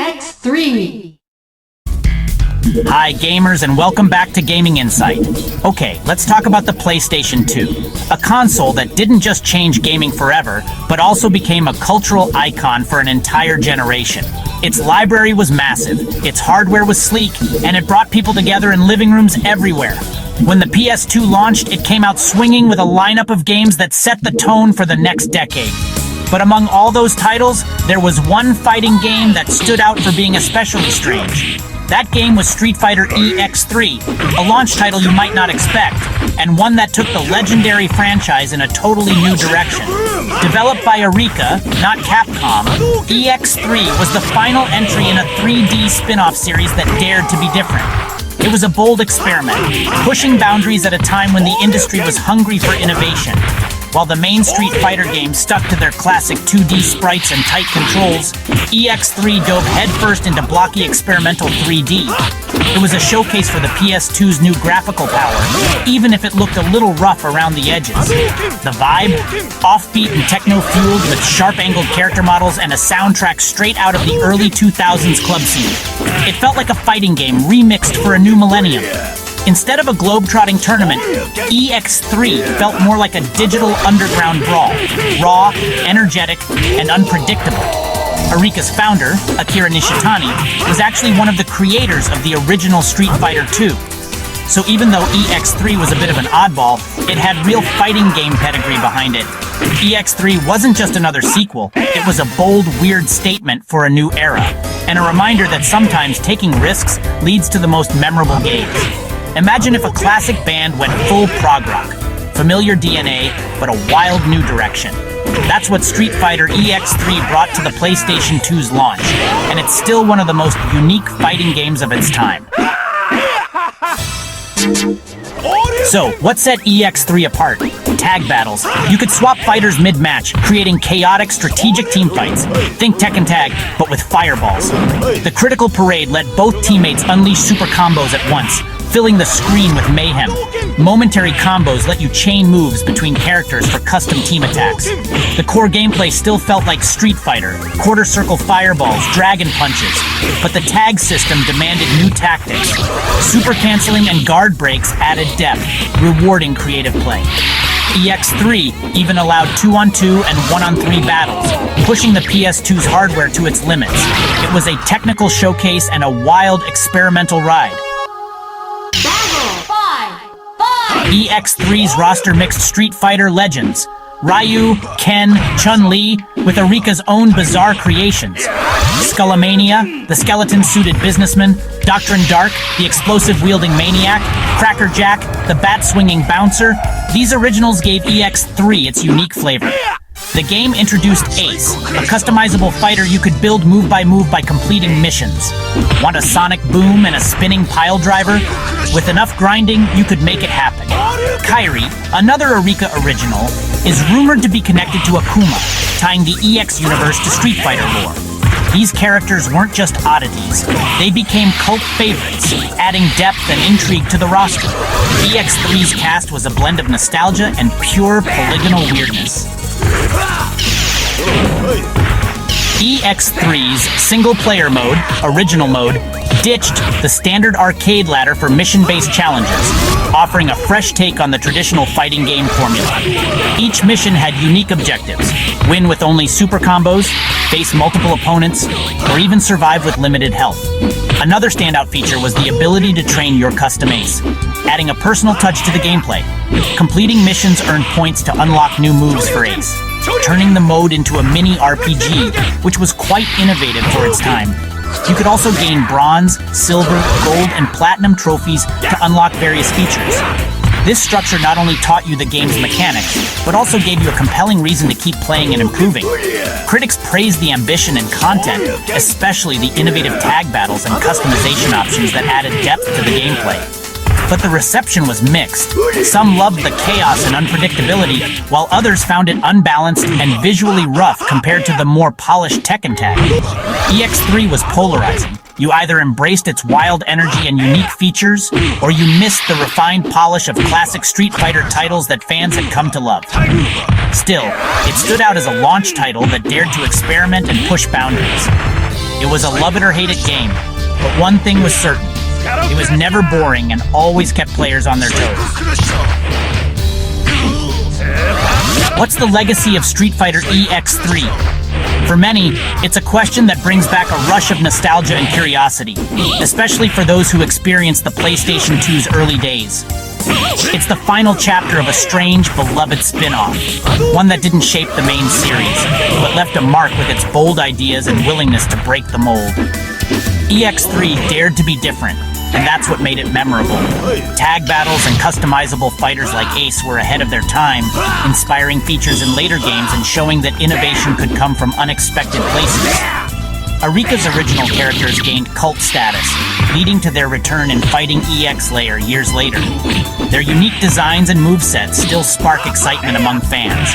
EX3. Hi gamers, and welcome back to Gaming Insight. Okay, let's talk about the PlayStation 2, a console that didn't just change gaming forever, but also became a cultural icon for an entire generation. Its library was massive, its hardware was sleek, and it brought people together in living rooms everywhere. When the PS2 launched, it came out swinging with a lineup of games that set the tone for the next decade. But among all those titles, there was one fighting game that stood out for being especially strange. That game was Street Fighter EX3, a launch title you might not expect, and one that took the legendary franchise in a totally new direction. Developed by Eureka, not Capcom, EX3 was the final entry in a 3D spin-off series that dared to be different. It was a bold experiment, pushing boundaries at a time when the industry was hungry for innovation. While the main Street Fighter games stuck to their classic 2D sprites and tight controls, EX3 dove headfirst into blocky experimental 3D. It was a showcase for the PS2's new graphical power, even if it looked a little rough around the edges. The vibe? Offbeat and techno-fueled with sharp-angled character models and a soundtrack straight out of the early 2000s club scene. It felt like a fighting game remixed for a new millennium. Instead of a globe-trotting tournament, EX3 felt more like a digital underground brawl, raw, energetic, and unpredictable. Eureka's founder, Akira Nishitani, was actually one of the creators of the original Street Fighter II. So even though EX3 was a bit of an oddball, it had real fighting game pedigree behind it. EX3 wasn't just another sequel, it was a bold, weird statement for a new era, and a reminder that sometimes taking risks leads to the most memorable games. Imagine if a classic band went full prog rock. Familiar DNA, but a wild new direction. That's what Street Fighter EX3 brought to the PlayStation 2's launch, and it's still one of the most unique fighting games of its time. So, what set EX3 apart? Tag battles. You could swap fighters mid-match, creating chaotic, strategic team fights. Think Tekken Tag, but with fireballs. The Critical Parade let both teammates unleash super combos at once, filling the screen with mayhem. Momentary combos let you chain moves between characters for custom team attacks. The core gameplay still felt like Street Fighter, quarter circle fireballs, dragon punches, but the tag system demanded new tactics. Super canceling and guard breaks added depth, rewarding creative play. EX3 even allowed 2-on-2 and 1-on-3 battles, pushing the PS2's hardware to its limits. It was a technical showcase and a wild experimental ride. EX3's roster mixed Street Fighter legends. Ryu, Ken, Chun-Li, with Eureka's own bizarre creations. Skullomania, the skeleton-suited businessman, Doctrine Dark, the explosive-wielding maniac, Cracker Jack, the bat-swinging bouncer. These originals gave EX3 its unique flavor. The game introduced Ace, a customizable fighter you could build move by completing missions. Want a sonic boom and a spinning pile driver? With enough grinding, you could make it happen. Kairi, another Eureka original, is rumored to be connected to Akuma, tying the EX universe to Street Fighter lore. These characters weren't just oddities, they became cult favorites, adding depth and intrigue to the roster. EX3's cast was a blend of nostalgia and pure polygonal weirdness. EX3's single-player mode, original mode, ditched the standard arcade ladder for mission-based challenges, offering a fresh take on the traditional fighting game formula. Each mission had unique objectives: win with only super combos, face multiple opponents, or even survive with limited health. Another standout feature was the ability to train your custom ace, adding a personal touch to the gameplay. Completing missions earned points to unlock new moves for ace, turning the mode into a mini RPG, which was quite innovative for its time. You could also gain bronze, silver, gold, and platinum trophies to unlock various features. This structure not only taught you the game's mechanics, but also gave you a compelling reason to keep playing and improving. Critics praised the ambition and content, especially the innovative tag battles and customization options that added depth to the gameplay. But the reception was mixed. Some loved the chaos and unpredictability, while others found it unbalanced and visually rough compared to the more polished Tekken Tag. EX3 was polarizing. You either embraced its wild energy and unique features, or you missed the refined polish of classic Street Fighter titles that fans had come to love. Still, it stood out as a launch title that dared to experiment and push boundaries. It was a love it or hate it game, but one thing was certain. It was never boring and always kept players on their toes. What's the legacy of Street Fighter EX3? For many, it's a question that brings back a rush of nostalgia and curiosity, especially for those who experienced the PlayStation 2's early days. It's the final chapter of a strange, beloved spin-off, one that didn't shape the main series, but left a mark with its bold ideas and willingness to break the mold. EX3 dared to be different, and that's what made it memorable. Tag battles and customizable fighters like Ace were ahead of their time, inspiring features in later games and showing that innovation could come from unexpected places. Arika's original characters gained cult status, leading to their return in Fighting EX Layer years later. Their unique designs and movesets still spark excitement among fans.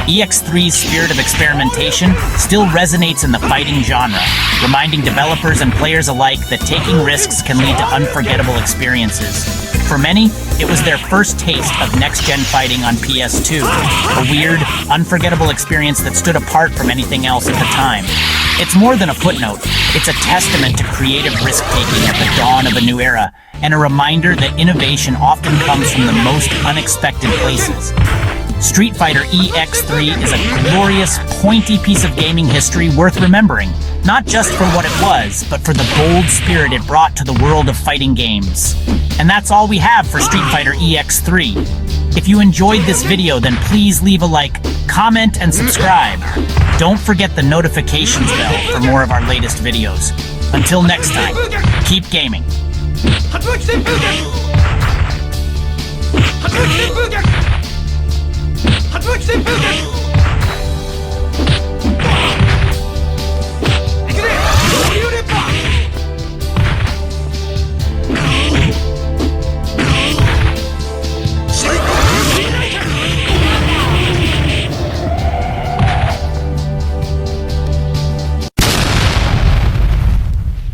EX3's spirit of experimentation still resonates in the fighting genre, reminding developers and players alike that taking risks can lead to unforgettable experiences. For many, it was their first taste of next-gen fighting on PS2, a weird, unforgettable experience that stood apart from anything else at the time. It's more than a footnote, it's a testament to creative risk-taking at the dawn of a new era, and a reminder that innovation often comes from the most unexpected places. Street Fighter EX3 is a glorious, pointy piece of gaming history worth remembering, not just for what it was, but for the bold spirit it brought to the world of fighting games. And that's all we have for Street Fighter EX3. If you enjoyed this video, then please leave a like, comment, and subscribe. Don't forget the notifications bell for more of our latest videos. Until next time, keep gaming. 発動機旋風脚